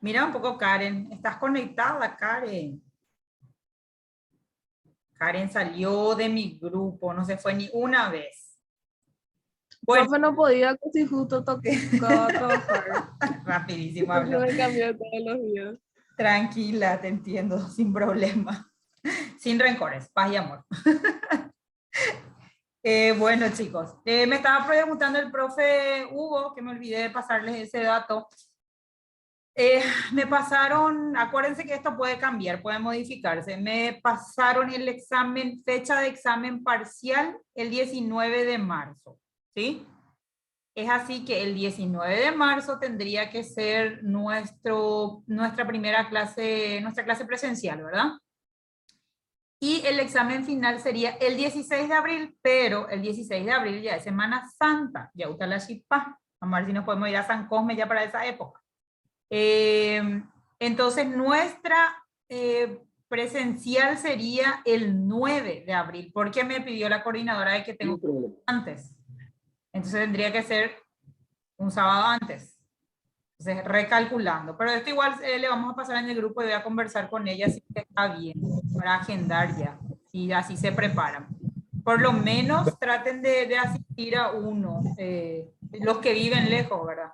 Mira un poco, Karen. ¿Estás conectada, Karen? Karen salió de mi grupo, no se fue ni una vez. Bueno, Profe, no podía, casi justo tocaba trabajar. rapidísimo Porque habló. me cambió todos los días. Tranquila, te entiendo, sin problema. Sin rencores, paz y amor. Bueno, chicos, me estaba preguntando el profe Hugo, que me olvidé de pasarles ese dato. Me pasaron, acuérdense que esto puede cambiar, puede modificarse. Me pasaron el examen, fecha de examen parcial el 19 de marzo, ¿sí? Es así que el 19 de marzo tendría que ser nuestra primera clase, nuestra clase presencial, ¿verdad? Y el examen final sería el 16 de abril, pero el 16 de abril ya es Semana Santa, ya está la chipá. Vamos a ver si nos podemos ir a San Cosme ya para esa época. Entonces, nuestra presencial sería el 9 de abril, porque me pidió la coordinadora de que tengo antes. Entonces, tendría que ser un sábado antes. Entonces, recalculando. Pero esto igual le vamos a pasar en el grupo y voy a conversar con ella si está bien, para agendar ya. Y así se preparan. Por lo menos traten de asistir a uno, los que viven lejos, ¿verdad?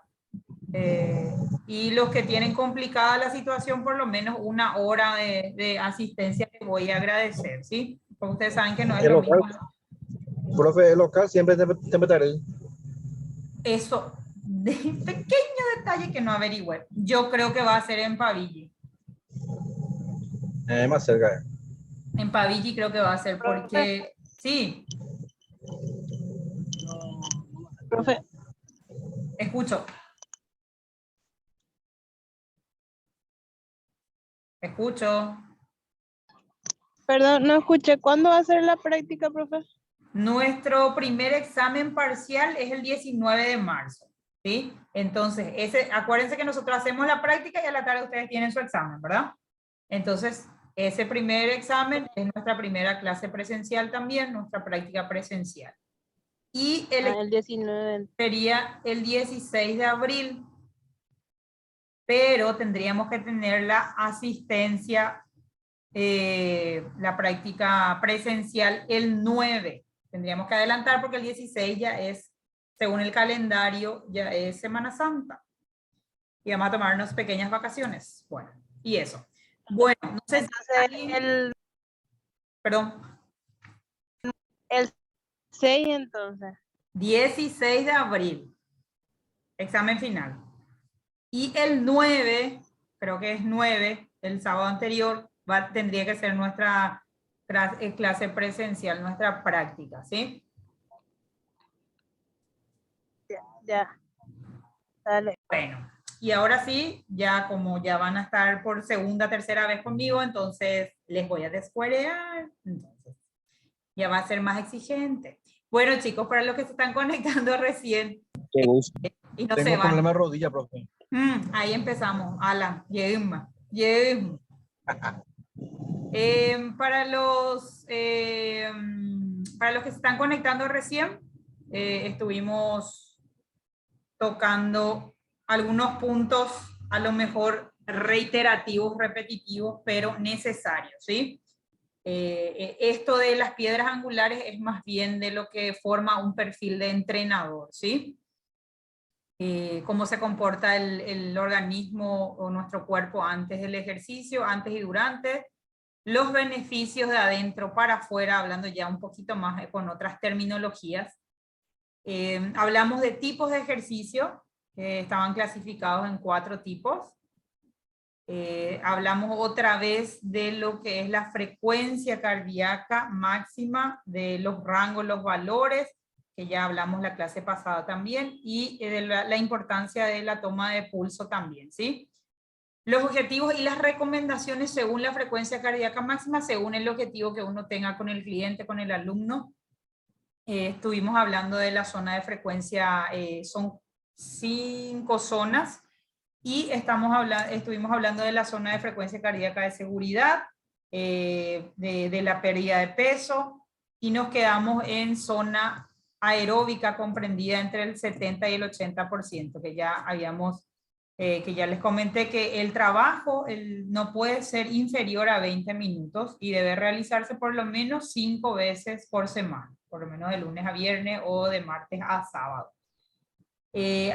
Y los que tienen complicada la situación, por lo menos una hora de asistencia que voy a agradecer, ¿sí? Porque ustedes saben que no es El lo local, mismo. profe, el local siempre te meteré. Eso, de pequeño detalle que no averigüé. Yo creo que va a ser en Paville. Más cerca. En Paville creo que va a ser Profe, porque, sí, profe, escucho, escucho. perdón, no escuché. ¿Cuándo va a ser la práctica, profe? Nuestro primer examen parcial es el 19 de marzo, ¿sí? Entonces, acuérdense que nosotros hacemos la práctica y a la tarde ustedes tienen su examen, ¿verdad? Entonces, ese primer examen es nuestra primera clase presencial también, nuestra práctica presencial. Y el El 19. sería el 16 de abril, pero tendríamos que tener la asistencia, la práctica presencial el 9. Tendríamos que adelantar porque el 16 ya es, según el calendario, ya es Semana Santa. Y vamos a tomar unas pequeñas vacaciones. Bueno, y eso. Bueno, no sé si Entonces, perdón, el 6 entonces. 16 de abril, examen final. Y el 9, creo que es 9, el sábado anterior, tendría que ser nuestra clase presencial, nuestra práctica, ¿sí? Ya, dale. Bueno, y ahora sí, ya como ya van a estar por segunda, tercera vez conmigo, entonces les voy a descuarear, entonces ya va a ser más exigente. Bueno, chicos, para los que se están conectando recién Qué gusto. y no se Tengo van, problema de rodilla, profe. ahí empezamos. Alan, Yedma, Yedma. Para para los que se están conectando recién, estuvimos tocando algunos puntos a lo mejor reiterativos, repetitivos, pero necesarios, ¿sí? Esto de las piedras angulares es más bien de lo que forma un perfil de entrenador, ¿sí? Cómo se comporta el organismo o nuestro cuerpo antes del ejercicio, antes y durante, los beneficios de adentro para afuera, hablando ya un poquito más con otras terminologías. Hablamos de tipos de ejercicio, que estaban clasificados en 4 tipos. Hablamos otra vez de lo que es la frecuencia cardíaca máxima, de los rangos, los valores, que ya hablamos la clase pasada también, y de la importancia de la toma de pulso también, ¿sí? Los objetivos y las recomendaciones según la frecuencia cardíaca máxima, según el objetivo que uno tenga con el cliente, con el alumno. Estuvimos hablando de la zona de frecuencia, son 5 zonas, y estuvimos hablando de la zona de frecuencia cardíaca de seguridad, de la pérdida de peso, y nos quedamos en zona aeróbica comprendida entre el 70 y el 80%, que ya habíamos que ya les comenté que el trabajo no puede ser inferior a 20 minutos y debe realizarse por lo menos 5 veces por semana, por lo menos de lunes a viernes o de martes a sábado.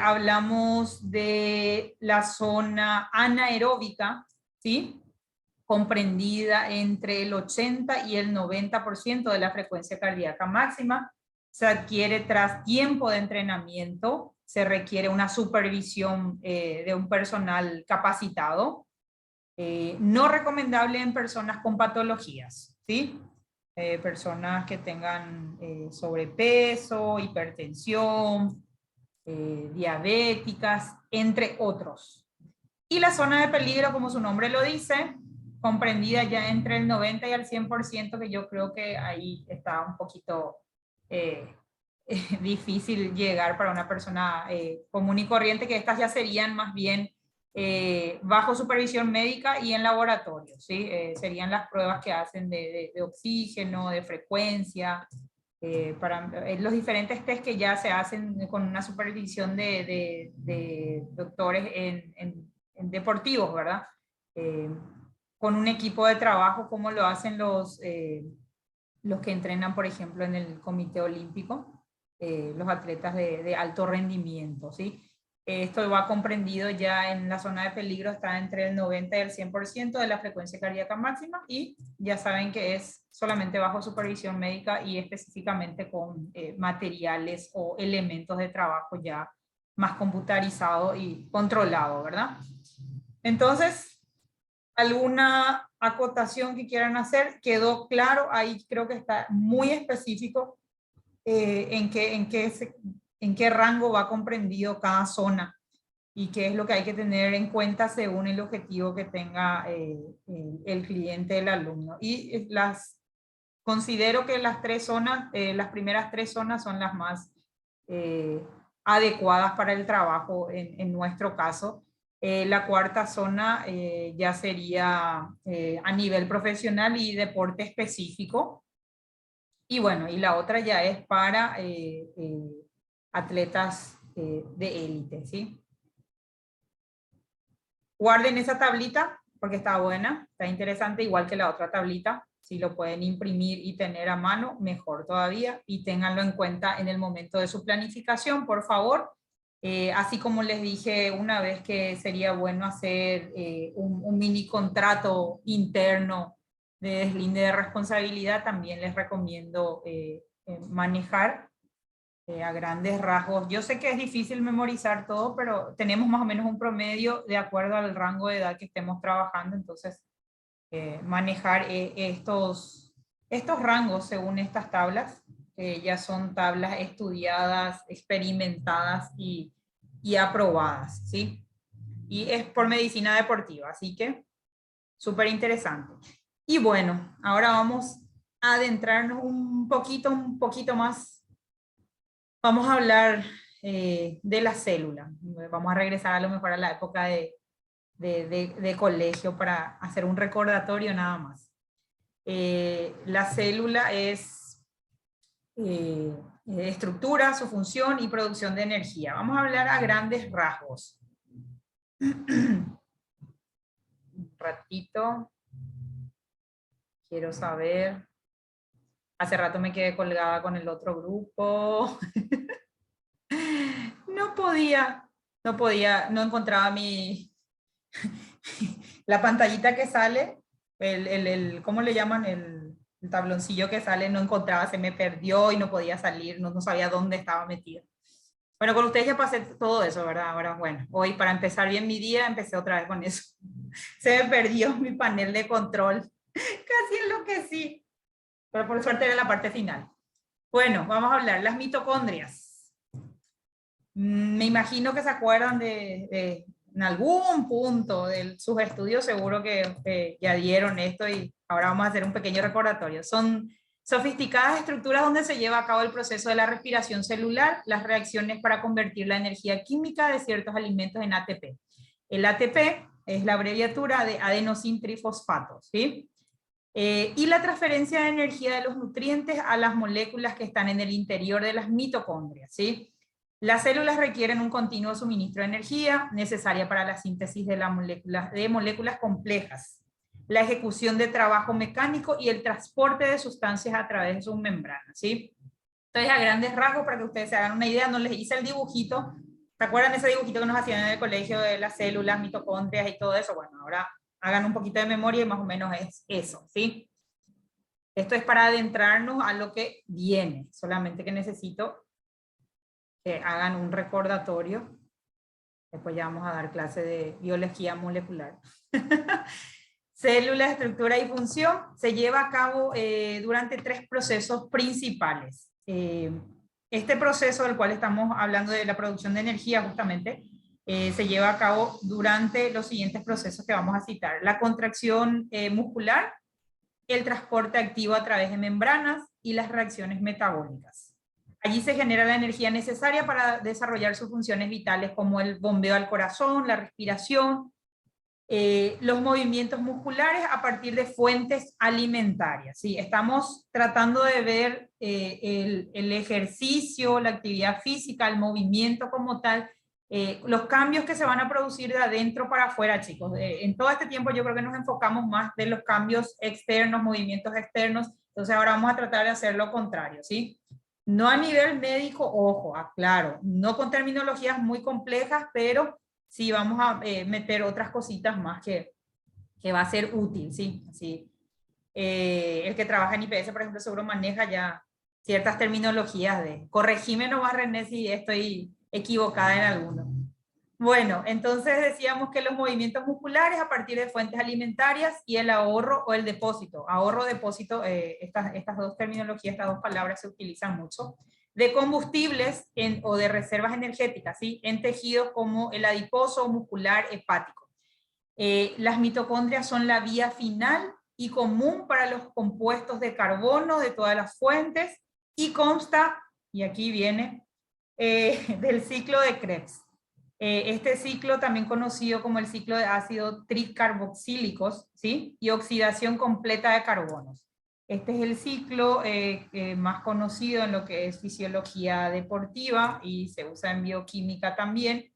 Hablamos de la zona anaeróbica, ¿sí? Comprendida entre el 80 y el 90% de la frecuencia cardíaca máxima. Se adquiere tras tiempo de entrenamiento, se requiere una supervisión de un personal capacitado, no recomendable en personas con patologías, ¿sí? Personas que tengan sobrepeso, hipertensión, diabéticas, entre otros. Y la zona de peligro, como su nombre lo dice, comprendida ya entre el 90 y el 100%, que yo creo que ahí está un poquito difícil llegar para una persona común y corriente, que estas ya serían más bien bajo supervisión médica y en laboratorio, ¿sí? Serían las pruebas que hacen de oxígeno, de frecuencia, para los diferentes test que ya se hacen con una supervisión de doctores en deportivos, ¿verdad? Con un equipo de trabajo como lo hacen los que entrenan, por ejemplo, en el Comité Olímpico, los atletas de alto rendimiento, ¿sí? Esto va comprendido ya en la zona de peligro, está entre el 90 y el 100% de la frecuencia cardíaca máxima, y ya saben que es solamente bajo supervisión médica y específicamente con materiales o elementos de trabajo ya más computarizado y controlado, ¿verdad? Entonces, ¿alguna acotación que quieran hacer? ¿Quedó claro? Ahí creo que está muy específico en qué rango va comprendido cada zona y qué es lo que hay que tener en cuenta según el objetivo que tenga el cliente, el alumno. Y considero que las tres zonas, las primeras tres zonas son las más adecuadas para el trabajo en nuestro caso. La cuarta zona ya sería a nivel profesional y deporte específico. Y bueno, y la otra ya es para atletas de élite, ¿sí? Guarden esa tablita porque está buena, está interesante, igual que la otra tablita. Si lo pueden imprimir y tener a mano, mejor todavía. Y ténganlo en cuenta en el momento de su planificación, por favor. Así como les dije una vez que sería bueno hacer un mini contrato interno de deslinde de responsabilidad, también les recomiendo manejar a grandes rasgos. Yo sé que es difícil memorizar todo, pero tenemos más o menos un promedio de acuerdo al rango de edad que estemos trabajando, entonces manejar estos rangos según estas tablas, que ya son tablas estudiadas, experimentadas y aprobadas, ¿sí? Y es por medicina deportiva, así que súper interesante. Y bueno, ahora vamos a adentrarnos un poquito más. Vamos a hablar de la célula. Vamos a regresar a lo mejor a la época de colegio para hacer un recordatorio nada más. La célula es estructura, su función y producción de energía. Vamos a hablar a grandes rasgos. Un ratito. Quiero saber. Hace rato me quedé colgada con el otro grupo. No encontraba la pantallita que sale, ¿cómo le llaman? El tabloncillo que sale, no encontraba, se me perdió y no podía salir, no sabía dónde estaba metida. Bueno, con ustedes ya pasé todo eso, ¿verdad? Ahora, bueno, hoy para empezar bien mi día, empecé otra vez con eso. Se me perdió mi panel de control, casi enloquecí, pero por suerte era la parte final. Bueno, vamos a hablar las mitocondrias. Me imagino que se acuerdan en algún punto de sus estudios, seguro que ya dieron esto y ahora vamos a hacer un pequeño recordatorio. Son sofisticadas estructuras donde se lleva a cabo el proceso de la respiración celular, las reacciones para convertir la energía química de ciertos alimentos en ATP. El ATP es la abreviatura de adenosíntrifosfato, ¿sí? Y la transferencia de energía de los nutrientes a las moléculas que están en el interior de las mitocondrias, ¿sí? Las células requieren un continuo suministro de energía necesaria para la síntesis de moléculas complejas, la ejecución de trabajo mecánico y el transporte de sustancias a través de sus membranas, ¿sí? Entonces, a grandes rasgos, para que ustedes se hagan una idea, no les hice el dibujito. ¿Se acuerdan de ese dibujito que nos hacían en el colegio de las células, mitocondrias y todo eso? Bueno, ahora hagan un poquito de memoria y más o menos es eso, ¿sí? Esto es para adentrarnos a lo que viene, solamente que necesito que hagan un recordatorio. Después ya vamos a dar clase de biología molecular. Célula, estructura y función se lleva a cabo durante 3 procesos principales. Este proceso del cual estamos hablando de la producción de energía justamente, se lleva a cabo durante los siguientes procesos que vamos a citar. La contracción muscular, el transporte activo a través de membranas y las reacciones metabólicas. Allí se genera la energía necesaria para desarrollar sus funciones vitales como el bombeo al corazón, la respiración, los movimientos musculares a partir de fuentes alimentarias. ¿Sí? Estamos tratando de ver el ejercicio, la actividad física, el movimiento como tal, los cambios que se van a producir de adentro para afuera, chicos. En todo este tiempo yo creo que nos enfocamos más de los cambios externos, movimientos externos, entonces ahora vamos a tratar de hacer lo contrario, ¿sí? No a nivel médico, ojo, aclaro, no con terminologías muy complejas, pero sí vamos a meter otras cositas más que va a ser útil, ¿sí? Así, el que trabaja en IPS, por ejemplo, seguro maneja ya ciertas terminologías de corregime nomás, René, si estoy equivocada en alguno. Bueno, entonces decíamos que los movimientos musculares a partir de fuentes alimentarias y el ahorro o el depósito. Ahorro, depósito, estas dos terminologías, estas dos palabras se utilizan mucho. De combustibles o de reservas energéticas, ¿sí? En tejidos como el adiposo, muscular, hepático. Las mitocondrias son la vía final y común para los compuestos de carbono de todas las fuentes y consta, y aquí viene, del ciclo de Krebs. Este ciclo, también conocido como el ciclo de ácido tricarboxílicos, ¿sí? Y oxidación completa de carbonos. Este es el ciclo más conocido en lo que es fisiología deportiva y se usa en bioquímica también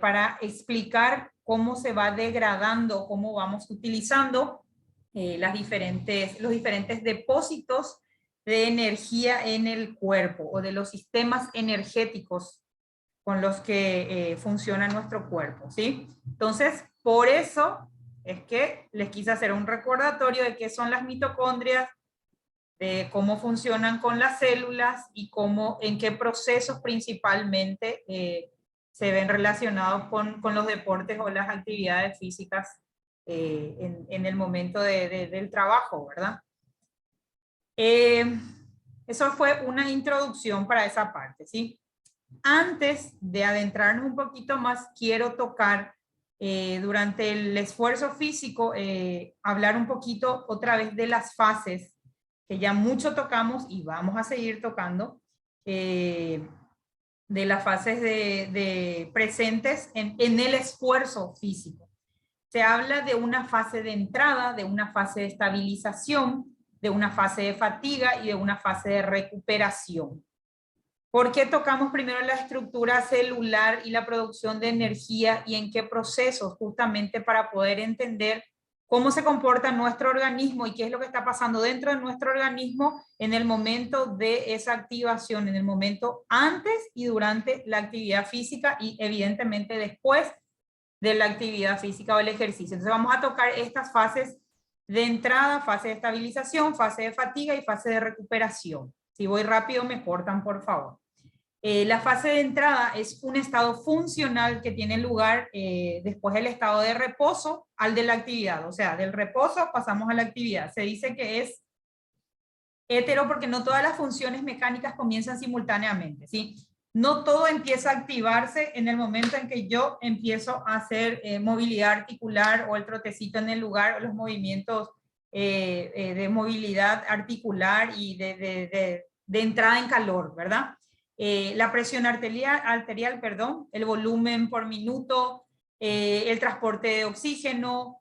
para explicar cómo se va degradando, cómo vamos utilizando los diferentes depósitos de energía en el cuerpo o de los sistemas energéticos con los que funciona nuestro cuerpo, ¿sí? Entonces, por eso es que les quise hacer un recordatorio de qué son las mitocondrias, de cómo funcionan con las células y en qué procesos principalmente se ven relacionados con los deportes o las actividades físicas en el momento del trabajo, ¿verdad? Eso fue una introducción para esa parte, ¿sí? Antes de adentrarnos un poquito más, quiero tocar durante el esfuerzo físico, hablar un poquito otra vez de las fases que ya mucho tocamos y vamos a seguir tocando, de las fases presentes en el esfuerzo físico. Se habla de una fase de entrada, de una fase de estabilización, de una fase de fatiga y de una fase de recuperación. ¿Por qué tocamos primero la estructura celular y la producción de energía y en qué procesos? Justamente para poder entender cómo se comporta nuestro organismo y qué es lo que está pasando dentro de nuestro organismo en el momento de esa activación, en el momento antes y durante la actividad física y evidentemente después de la actividad física o el ejercicio. Entonces vamos a tocar estas fases de entrada, fase de estabilización, fase de fatiga y fase de recuperación. Si voy rápido me cortan, por favor. La fase de entrada es un estado funcional que tiene lugar después del estado de reposo al de la actividad. O sea, del reposo pasamos a la actividad. Se dice que es hetero porque no todas las funciones mecánicas comienzan simultáneamente, ¿sí? No todo empieza a activarse en el momento en que yo empiezo a hacer movilidad articular o el trotecito en el lugar, o los movimientos de movilidad articular y de entrada en calor, ¿verdad? La presión arterial, perdón, el volumen por minuto, el transporte de oxígeno,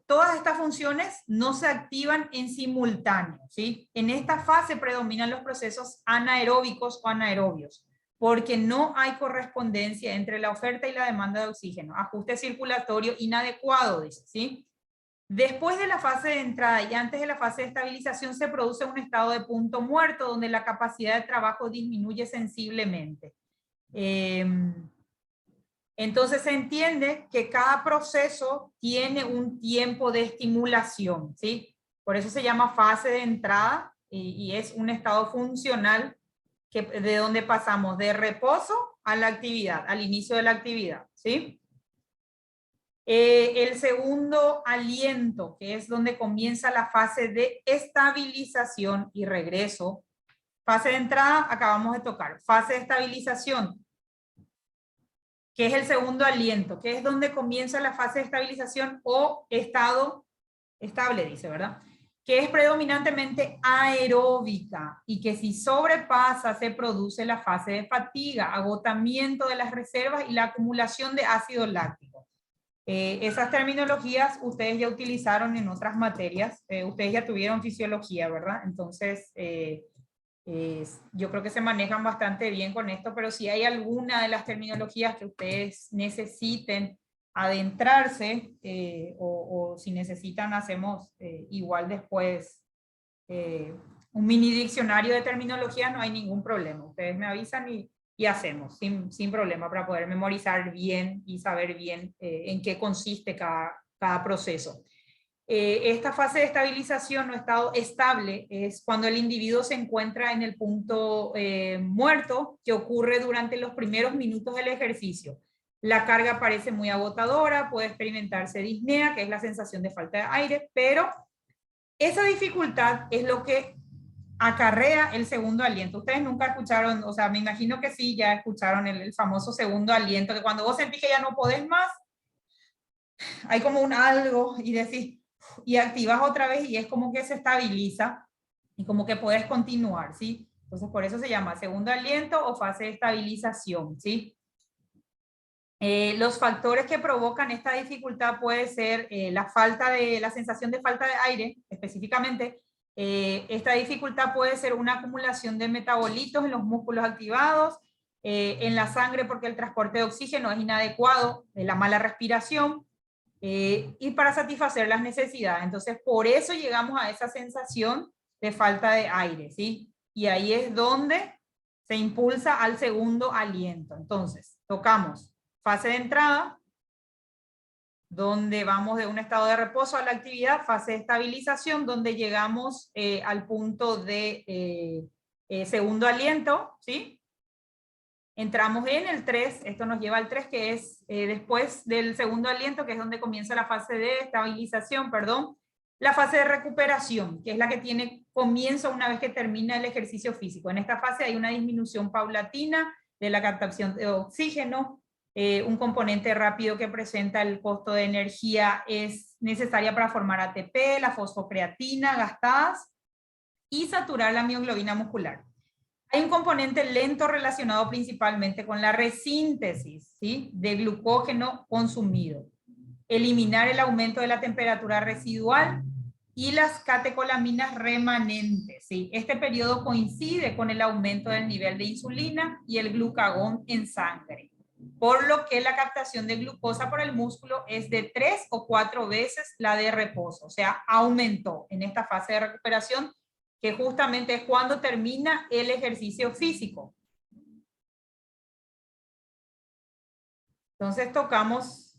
todas estas funciones no se activan en simultáneo, ¿sí? En esta fase predominan los procesos anaeróbicos o anaerobios. porque no hay correspondencia entre la oferta y la demanda de oxígeno. Ajuste circulatorio inadecuado, dice, ¿sí? Después de la fase de entrada y antes de la fase de estabilización se produce un estado de punto muerto donde la capacidad de trabajo disminuye sensiblemente. Entonces se entiende que cada proceso tiene un tiempo de estimulación, ¿sí? Por eso se llama fase de entrada y es un estado funcional de donde pasamos de reposo a la actividad, al inicio de la actividad, ¿sí? El segundo aliento, que es donde comienza la fase de estabilización y regreso. Fase de entrada, acabamos de tocar. Fase de estabilización, que es el segundo aliento, que es donde comienza la fase de estabilización o estado estable, dice, ¿verdad? Que es predominantemente aeróbica y que si sobrepasa se produce la fase de fatiga, agotamiento de las reservas y la acumulación de ácido láctico. Esas terminologías ustedes ya utilizaron en otras materias, ustedes ya tuvieron fisiología, ¿verdad? Entonces, yo creo que se manejan bastante bien con esto, pero si hay alguna de las terminologías que ustedes necesiten adentrarse, o si necesitan, hacemos igual después un mini diccionario de terminología, no hay ningún problema. Ustedes me avisan y hacemos sin problema para poder memorizar bien y saber bien en qué consiste cada proceso. Esta fase de estabilización o estado estable es cuando el individuo se encuentra en el punto muerto, que ocurre durante los primeros minutos del ejercicio. La carga parece muy agotadora, puede experimentarse disnea, que es la sensación de falta de aire, pero esa dificultad es lo que acarrea el segundo aliento. Ustedes nunca escucharon, o sea, me imagino que sí, ya escucharon el famoso segundo aliento, que cuando vos sentís que ya no podés más, hay como un algo y decís, y activas otra vez y es como que se estabiliza y como que puedes continuar, ¿sí? Entonces por eso se llama segundo aliento o fase de estabilización, ¿sí? Los factores que provocan esta dificultad puede ser la sensación de falta de aire, específicamente. Esta dificultad puede ser una acumulación de metabolitos en los músculos activados, en la sangre porque el transporte de oxígeno es inadecuado, la mala respiración, y para satisfacer las necesidades. Entonces, por eso llegamos a esa sensación de falta de aire, ¿sí? Y ahí es donde se impulsa al segundo aliento. Entonces, tocamos fase de entrada, donde vamos de un estado de reposo a la actividad, fase de estabilización, donde llegamos al punto de segundo aliento, ¿sí? Entramos en el 3, esto nos lleva al 3, que es después del segundo aliento, que es donde comienza la fase de estabilización, perdón, la fase de recuperación, que es la que tiene comienzo una vez que termina el ejercicio físico. En esta fase hay una disminución paulatina de la captación de oxígeno, un componente rápido que presenta el costo de energía es necesaria para formar ATP, la fosfocreatina gastadas y saturar la mioglobina muscular. Hay un componente lento relacionado principalmente con la resíntesis, ¿sí?, de glucógeno consumido. Eliminar el aumento de la temperatura residual y las catecolaminas remanentes, ¿sí? Este periodo coincide con el aumento del nivel de insulina y el glucagón en sangre, por lo que la captación de glucosa por el músculo es de 3 o 4 veces la de reposo, o sea, aumentó en esta fase de recuperación, que justamente es cuando termina el ejercicio físico. Entonces tocamos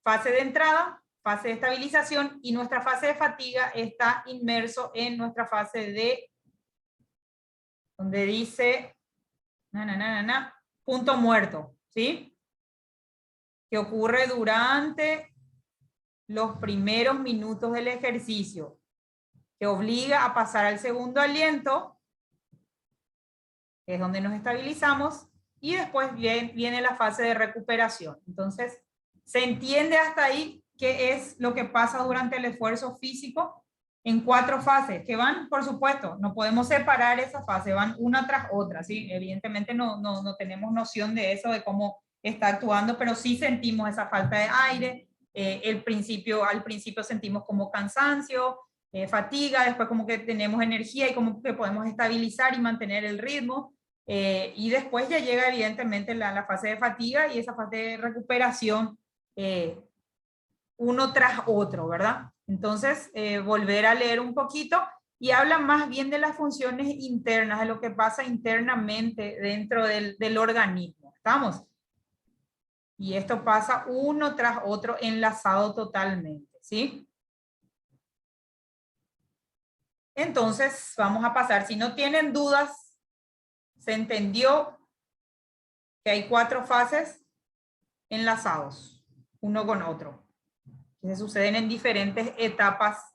fase de entrada, fase de estabilización, y nuestra fase de fatiga está inmerso en nuestra fase de, donde dice, punto muerto, ¿sí? Que ocurre durante los primeros minutos del ejercicio, que obliga a pasar al segundo aliento, que es donde nos estabilizamos, y después viene la fase de recuperación. Entonces, se entiende hasta ahí qué es lo que pasa durante el esfuerzo físico en 4 fases, que van, por supuesto, no podemos separar esa fase, van una tras otra, ¿sí? Evidentemente no tenemos noción de eso, de cómo está actuando, pero sí sentimos esa falta de aire, al principio sentimos como cansancio, fatiga, después como que tenemos energía y como que podemos estabilizar y mantener el ritmo. Y después ya llega evidentemente la fase de fatiga y esa fase de recuperación uno tras otro, ¿verdad? Entonces, volver a leer un poquito y habla más bien de las funciones internas, de lo que pasa internamente dentro del organismo. ¿Estamos? Y esto pasa uno tras otro enlazado totalmente, ¿sí? Entonces, vamos a pasar. Si no tienen dudas, se entendió que hay 4 fases enlazados, uno con otro, que suceden en diferentes etapas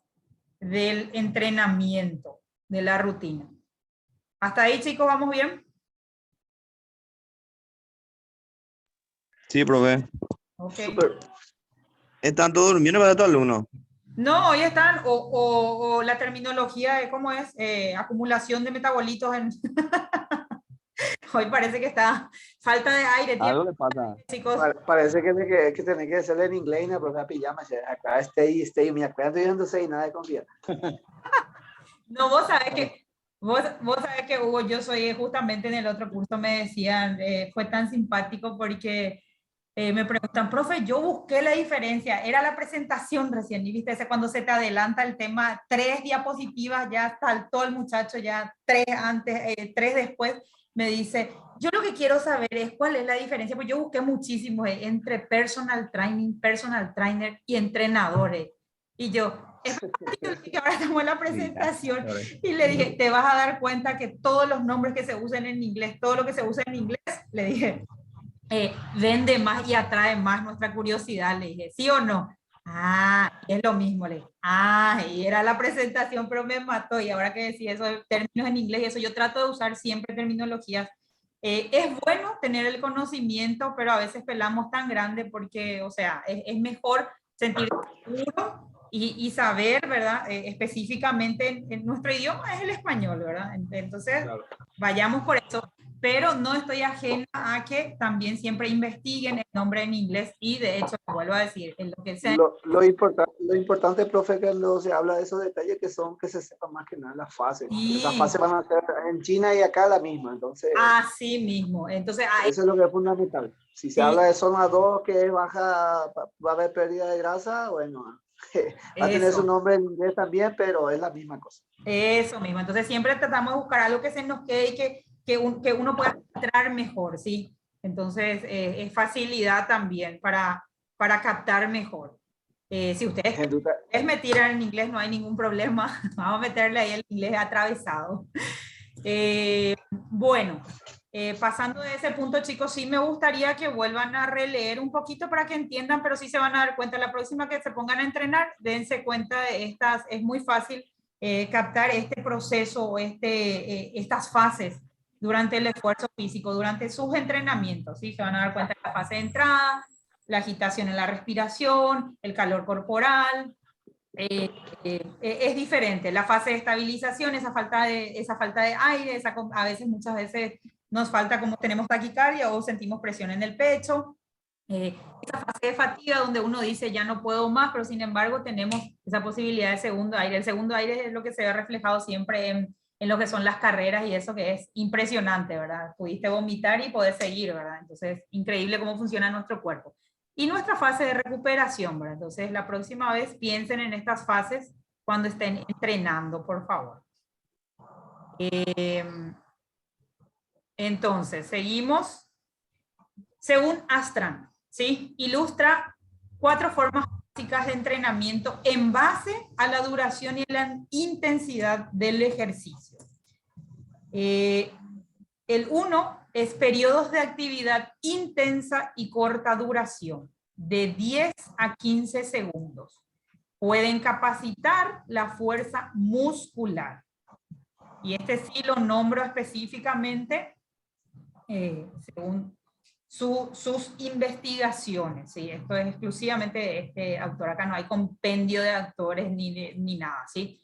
del entrenamiento, de la rutina. ¿Hasta ahí, chicos, vamos bien? Sí, profe. Ok. Súper. ¿Están todos durmiendo para estos alumnos? No, hoy están, o la terminología de cómo es, acumulación de metabolitos en... Hoy parece que está falta de aire, Algo le pasa. chicos. Parece que tiene que ser en inglés, ¿no? Pero pijama, acá stay, me acuerdo yendo y nada de confiar. No, vos sabés que Hugo, yo soy justamente en el otro curso, me decían, fue tan simpático porque me preguntan, profe, yo busqué la diferencia, era la presentación recién, y viste, ese cuando se te adelanta el tema, 3 diapositivas, ya saltó el muchacho, ya 3 antes, 3 después, me dice, yo lo que quiero saber es cuál es la diferencia, pues yo busqué muchísimo entre personal training, personal trainer y entrenadores, y yo, es que ahora estamos en la presentación y le dije, te vas a dar cuenta que todos los nombres que se usan en inglés, todo lo que se usa en inglés, le dije, vende más y atrae más nuestra curiosidad, le dije, ¿sí o no? Ah, es lo mismo, le dije, y era la presentación, pero me mató, y ahora que decía eso de términos en inglés y eso, yo trato de usar siempre terminologías. Es bueno tener el conocimiento, pero a veces pelamos tan grande porque, o sea, es mejor sentirse seguro y saber, ¿verdad? Específicamente en nuestro idioma es el español, ¿verdad? Entonces, Claro. vayamos por eso, pero no estoy ajena a que también siempre investiguen el nombre en inglés y de hecho, lo vuelvo a decir, en lo que sea. Lo importante, profe, que cuando se habla de esos detalles que se sepa más que nada las fases. Sí. Esas fases van a ser en China y acá la misma, entonces Así mismo, entonces eso es lo que es fundamental. Si se Sí. habla de zona 2 que es baja, va a haber pérdida de grasa, bueno, va a tener Eso. su nombre en inglés también, pero es la misma cosa. Eso mismo, entonces siempre tratamos de buscar algo que se nos quede y que uno pueda entrar mejor, ¿sí? Entonces es facilidad también para captar mejor. Si ustedes me tiran en inglés no hay ningún problema, vamos a meterle ahí el inglés atravesado. Bueno, pasando de ese punto, chicos, sí me gustaría que vuelvan a releer un poquito para que entiendan, pero sí se van a dar cuenta, la próxima que se pongan a entrenar, dense cuenta de estas, es muy fácil captar este proceso o estas fases durante el esfuerzo físico, durante sus entrenamientos, ¿sí? Se van a dar cuenta de la fase de entrada, la agitación en la respiración, el calor corporal, es diferente. La fase de estabilización, esa falta de aire, a veces, muchas veces nos falta como tenemos taquicardia o sentimos presión en el pecho. Esa fase de fatiga donde uno dice ya no puedo más, pero sin embargo tenemos esa posibilidad de segundo aire. El segundo aire es lo que se ve reflejado siempre en lo que son las carreras y eso que es impresionante, ¿verdad? Pudiste vomitar y podés seguir, ¿verdad? Entonces, increíble cómo funciona nuestro cuerpo. Y nuestra fase de recuperación, ¿verdad? Entonces, la próxima vez piensen en estas fases cuando estén entrenando, por favor. Entonces, seguimos. Según Astran, ¿sí? Ilustra 4 formas básicas de entrenamiento en base a la duración y la intensidad del ejercicio. El 1 es periodos de actividad intensa y corta duración, de 10 a 15 segundos. Pueden capacitar la fuerza muscular. Y este sí lo nombro específicamente según sus investigaciones. ¿Sí? Esto es exclusivamente de este autor. Acá no hay compendio de autores ni nada. ¿Sí?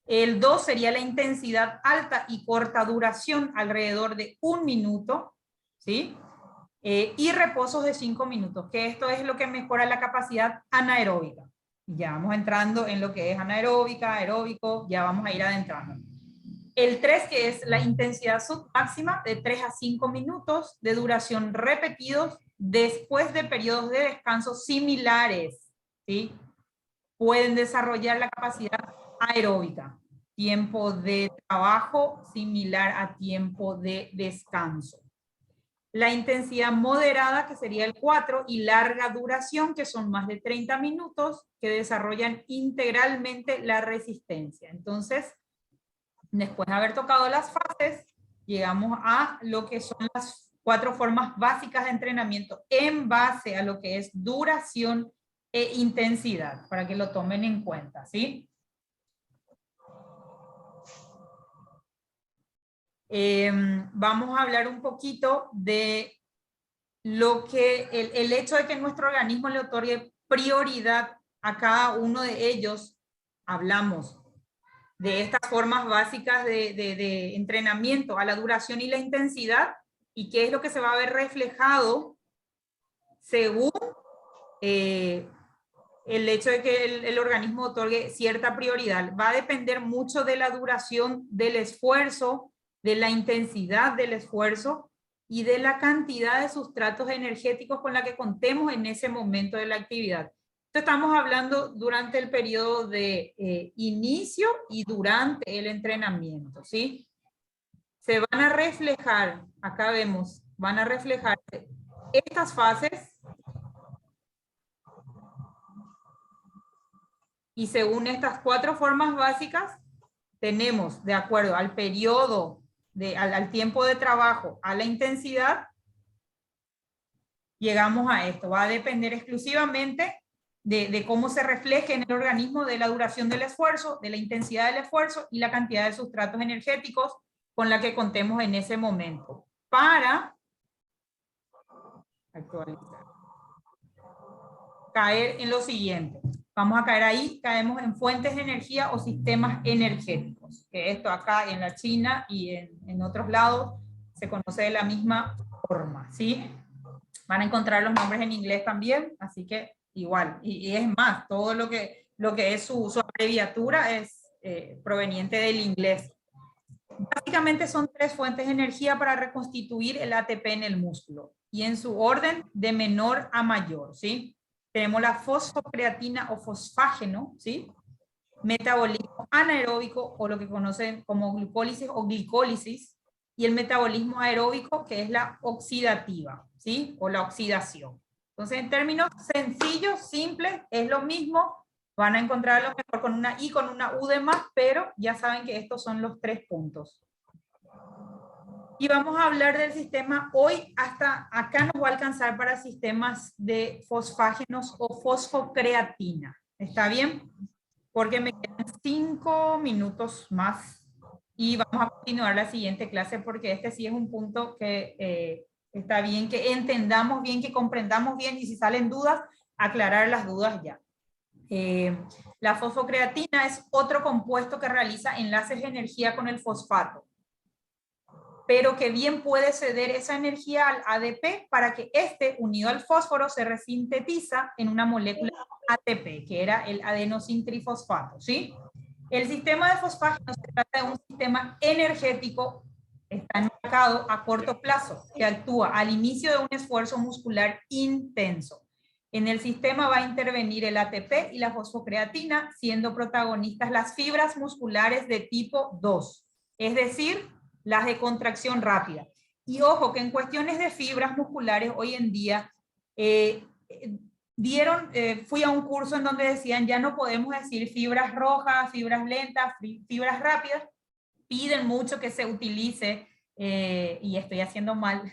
El 2 sería la intensidad alta y corta duración, alrededor de 1 minuto, ¿sí? Y reposos de 5 minutos, que esto es lo que mejora la capacidad anaeróbica. Ya vamos entrando en lo que es anaeróbica, aeróbico, ya vamos a ir adentrando. El 3, que es la intensidad submáxima, de 3 a 5 minutos de duración repetidos después de periodos de descanso similares, ¿sí? Pueden desarrollar la capacidad aeróbica, tiempo de trabajo similar a tiempo de descanso. La intensidad moderada, que sería el 4, y larga duración, que son más de 30 minutos, que desarrollan integralmente la resistencia. Entonces, después de haber tocado las fases, llegamos a lo que son las 4 formas básicas de entrenamiento en base a lo que es duración e intensidad, para que lo tomen en cuenta, ¿sí? Vamos a hablar un poquito de lo que, el hecho de que nuestro organismo le otorgue prioridad a cada uno de ellos. Hablamos de estas formas básicas de entrenamiento, a la duración y la intensidad, y qué es lo que se va a ver reflejado según el hecho de que el organismo otorgue cierta prioridad. Va a depender mucho de la duración del esfuerzo, de la intensidad del esfuerzo y de la cantidad de sustratos energéticos con la que contemos en ese momento de la actividad. Esto estamos hablando durante el periodo de inicio y durante el entrenamiento, ¿sí? Se van a reflejar, acá vemos, van a reflejarse estas fases. Y según estas 4 formas básicas, tenemos, de acuerdo al periodo, al tiempo de trabajo, a la intensidad, llegamos a esto. Va a depender exclusivamente de cómo se refleje en el organismo, de la duración del esfuerzo, de la intensidad del esfuerzo y la cantidad de sustratos energéticos con la que contemos en ese momento. Para actualizar, caer en lo siguiente. Vamos a caer ahí, caemos en fuentes de energía o sistemas energéticos, que esto acá en la China y en otros lados se conoce de la misma forma, ¿sí? Van a encontrar los nombres en inglés también, así que igual, y es más, todo lo que es su abreviatura es proveniente del inglés. Básicamente son 3 fuentes de energía para reconstituir el ATP en el músculo, y en su orden de menor a mayor, ¿sí? Tenemos la fosfocreatina o fosfágeno, ¿sí? Metabolismo anaeróbico, o lo que conocen como glucólisis o glicólisis, y el metabolismo aeróbico, que es la oxidativa, ¿sí? O la oxidación. Entonces, en términos sencillos, simples, es lo mismo. Van a encontrar a lo mejor con una I, con una U de más, pero ya saben que estos son los 3 puntos. Y vamos a hablar del sistema hoy, hasta acá nos va a alcanzar para sistemas de fosfágenos o fosfocreatina. ¿Está bien? Porque me quedan 5 minutos más y vamos a continuar la siguiente clase, porque este sí es un punto que está bien que entendamos bien, que comprendamos bien, y si salen dudas, aclarar las dudas ya. La fosfocreatina es otro compuesto que realiza enlaces de energía con el fosfato, pero que bien puede ceder esa energía al ADP para que este, unido al fósforo, se resintetiza en una molécula ATP, que era el adenosintrifosfato, ¿sí? El sistema de fosfágenos se trata de un sistema energético, está enmarcado a corto plazo, que actúa al inicio de un esfuerzo muscular intenso. En el sistema va a intervenir el ATP y la fosfocreatina, siendo protagonistas las fibras musculares de tipo 2, es decir, las de contracción rápida. Y ojo, que en cuestiones de fibras musculares hoy en día, fui a un curso en donde decían, ya no podemos decir fibras rojas, fibras lentas, fibras rápidas. Piden mucho que se utilice, y estoy haciendo mal,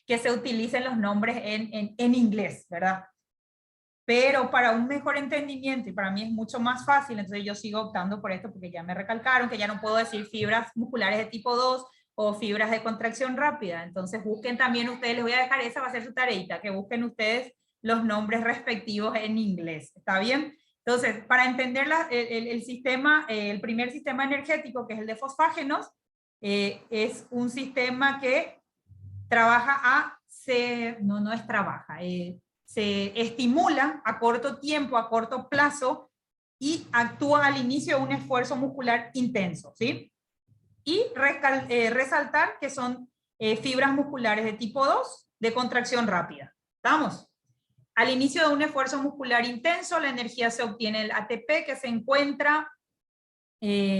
que se utilicen los nombres en inglés, ¿verdad? Pero para un mejor entendimiento, y para mí es mucho más fácil, entonces yo sigo optando por esto, porque ya me recalcaron que ya no puedo decir fibras musculares de tipo 2 o fibras de contracción rápida. Entonces busquen también ustedes, les voy a dejar, esa va a ser su tareita, que busquen ustedes los nombres respectivos en inglés. ¿Está bien? Entonces, para entender el sistema, el primer sistema energético, que es el de fosfágenos, es un sistema que trabaja se estimula a corto tiempo, a corto plazo, y actúa al inicio de un esfuerzo muscular intenso, ¿sí? Y resaltar que son fibras musculares de tipo 2 de contracción rápida. ¿Estamos? Al inicio de un esfuerzo muscular intenso, la energía se obtiene el ATP, que se encuentra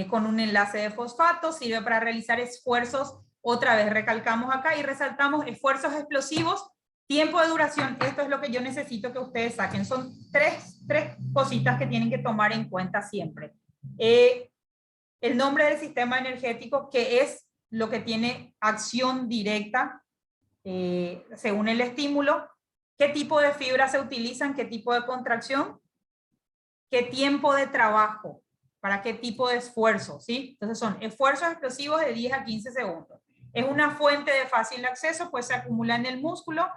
con un enlace de fosfato, sirve para realizar esfuerzos, otra vez recalcamos acá y resaltamos esfuerzos explosivos, tiempo de duración. Esto es lo que yo necesito que ustedes saquen. Son tres cositas que tienen que tomar en cuenta siempre. El nombre del sistema energético, que es lo que tiene acción directa según el estímulo, qué tipo de fibras se utilizan, qué tipo de contracción, qué tiempo de trabajo, para qué tipo de esfuerzo, ¿sí? Entonces son esfuerzos explosivos de 10 a 15 segundos. Es una fuente de fácil acceso, pues se acumula en el músculo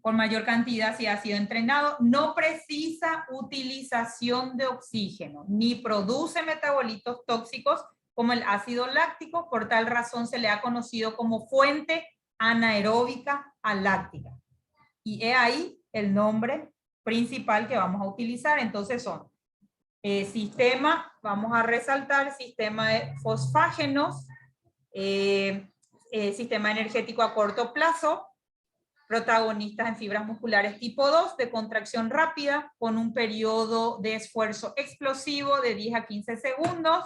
con mayor cantidad si ha sido entrenado. No precisa utilización de oxígeno, ni produce metabolitos tóxicos como el ácido láctico. Por tal razón se le ha conocido como fuente anaeróbica aláctica. Y he ahí el nombre principal que vamos a utilizar. Entonces son sistema, vamos a resaltar sistema de fosfágenos, sistema energético a corto plazo, protagonistas en fibras musculares tipo 2 de contracción rápida con un periodo de esfuerzo explosivo de 10 a 15 segundos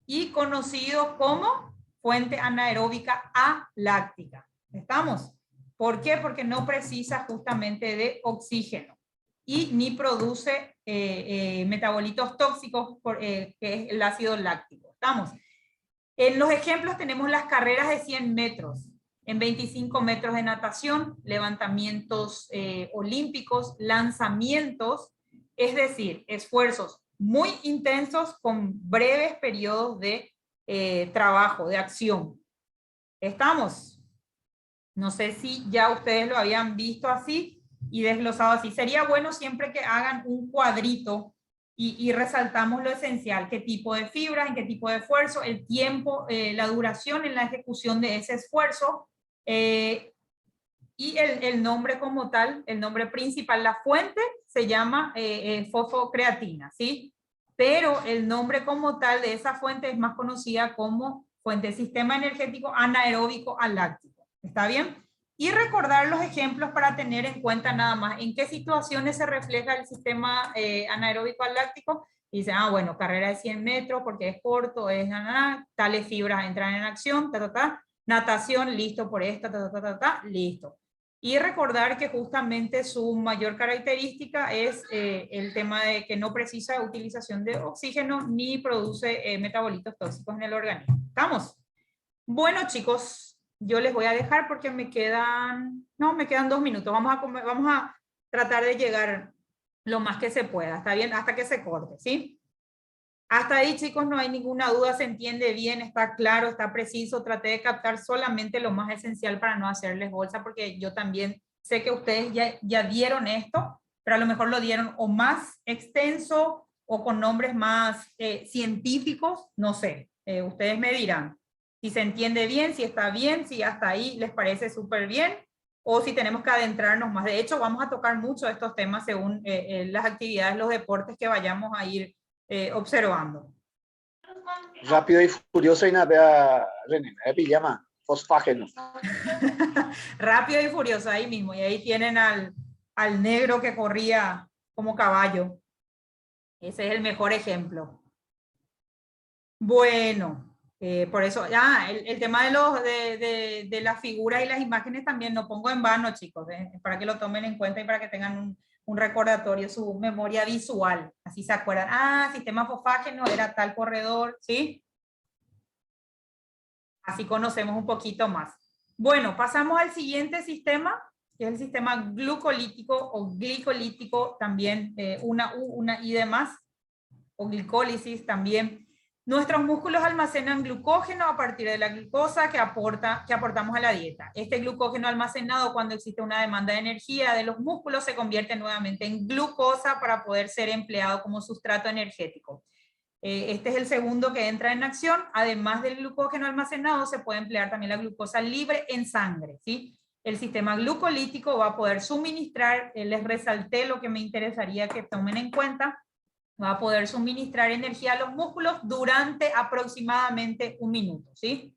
y conocido como fuente anaeróbica aláctica. ¿Estamos? ¿Por qué? Porque no precisa justamente de oxígeno y ni produce metabolitos tóxicos, que es el ácido láctico. ¿Estamos? En los ejemplos tenemos las carreras de 100 metros, en 25 metros de natación, levantamientos olímpicos, lanzamientos, es decir, esfuerzos muy intensos con breves periodos de trabajo, de acción. ¿Estamos? No sé si ya ustedes lo habían visto así y desglosado así. Sería bueno siempre que hagan un cuadrito y resaltamos lo esencial, qué tipo de fibras, en qué tipo de esfuerzo, el tiempo, la duración en la ejecución de ese esfuerzo y el nombre como tal, el nombre principal. La fuente se llama fosfocreatina, ¿sí? Pero el nombre como tal de esa fuente es más conocida como fuente sistema energético anaeróbico aláctico. ¿Está bien? Y recordar los ejemplos para tener en cuenta nada más en qué situaciones se refleja el sistema anaeróbico aláctico. Dice, bueno, carrera de 100 metros porque es corto, es tales fibras entran en acción, natación, listo por esta, listo. Y recordar que justamente su mayor característica es el tema de que no precisa utilización de oxígeno ni produce metabolitos tóxicos en el organismo. ¿Estamos? Bueno, chicos, yo les voy a dejar porque me quedan 2 minutos. Vamos a tratar de llegar lo más que se pueda, ¿está bien? Hasta que se corte, ¿sí? Hasta ahí, chicos, no hay ninguna duda, se entiende bien, está claro, está preciso. Traté de captar solamente lo más esencial para no hacerles bolsa, porque yo también sé que ustedes ya dieron esto, pero a lo mejor lo dieron o más extenso o con nombres más científicos, no sé. Ustedes me dirán si se entiende bien, si está bien, si hasta ahí les parece súper bien, o si tenemos que adentrarnos más. De hecho, vamos a tocar mucho de estos temas según las actividades, los deportes que vayamos a ir observando. Rápido y furioso y nada, René, me pijama, fosfágeno. Rápido y furioso, ahí mismo. Y ahí tienen al negro que corría como caballo. Ese es el mejor ejemplo. Bueno, por eso, el tema de las figuras y las imágenes también no pongo en vano, chicos, para que lo tomen en cuenta y para que tengan un recordatorio, su memoria visual, así se acuerdan, sistema fosfágeno era tal corredor, ¿sí? Así conocemos un poquito más. Bueno, pasamos al siguiente sistema, que es el sistema glucolítico o glicolítico, también una U, una I de más, o glicólisis también. Nuestros músculos almacenan glucógeno a partir de la glucosa que aportamos a la dieta. Este glucógeno almacenado cuando existe una demanda de energía de los músculos se convierte nuevamente en glucosa para poder ser empleado como sustrato energético. Este es el segundo que entra en acción. Además del glucógeno almacenado, se puede emplear también la glucosa libre en sangre, ¿sí? El sistema glucolítico va a poder suministrar, les resalté lo que me interesaría que tomen en cuenta, va a poder suministrar energía a los músculos durante aproximadamente 1 minuto, ¿sí?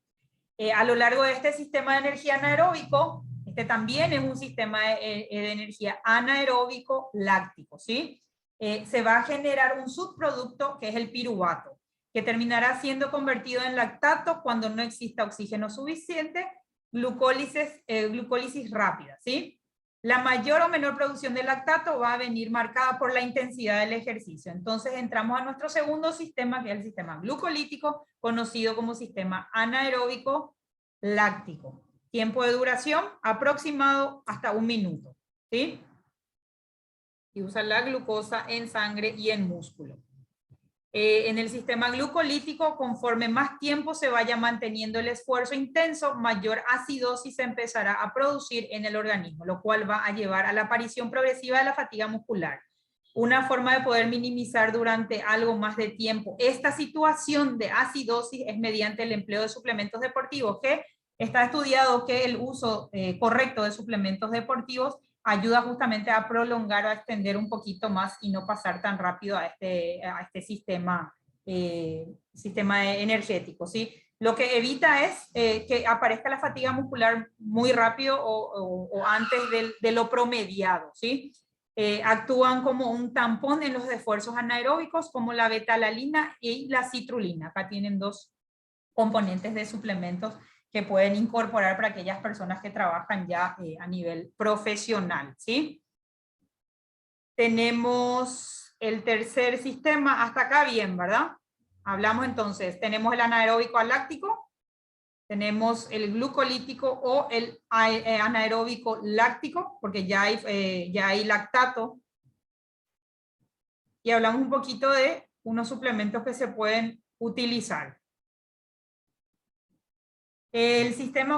A lo largo de este sistema de energía anaeróbico, este también es un sistema de energía anaeróbico láctico, ¿sí? Se va a generar un subproducto que es el piruvato, que terminará siendo convertido en lactato cuando no exista oxígeno suficiente, glucólisis rápida, ¿sí? La mayor o menor producción de lactato va a venir marcada por la intensidad del ejercicio. Entonces entramos a nuestro segundo sistema, que es el sistema glucolítico, conocido como sistema anaeróbico láctico. Tiempo de duración aproximado hasta 1 minuto, ¿sí? Y usa la glucosa en sangre y en músculo. En el sistema glucolítico, conforme más tiempo se vaya manteniendo el esfuerzo intenso, mayor acidosis se empezará a producir en el organismo, lo cual va a llevar a la aparición progresiva de la fatiga muscular. Una forma de poder minimizar durante algo más de tiempo esta situación de acidosis es mediante el empleo de suplementos deportivos, que está estudiado que el uso correcto de suplementos deportivos ayuda justamente a prolongar o a extender un poquito más y no pasar tan rápido a este sistema energético, ¿sí? Lo que evita es que aparezca la fatiga muscular muy rápido o antes de lo promediado, ¿sí? Actúan como un tampón en los esfuerzos anaeróbicos como la betalalina y la citrulina. Acá tienen 2 componentes de suplementos que pueden incorporar para aquellas personas que trabajan ya a nivel profesional, ¿sí? Tenemos el tercer sistema, hasta acá bien, ¿verdad? Hablamos entonces, tenemos el anaeróbico aláctico, tenemos el glucolítico o el anaeróbico láctico, porque ya hay lactato, y hablamos un poquito de unos suplementos que se pueden utilizar. El sistema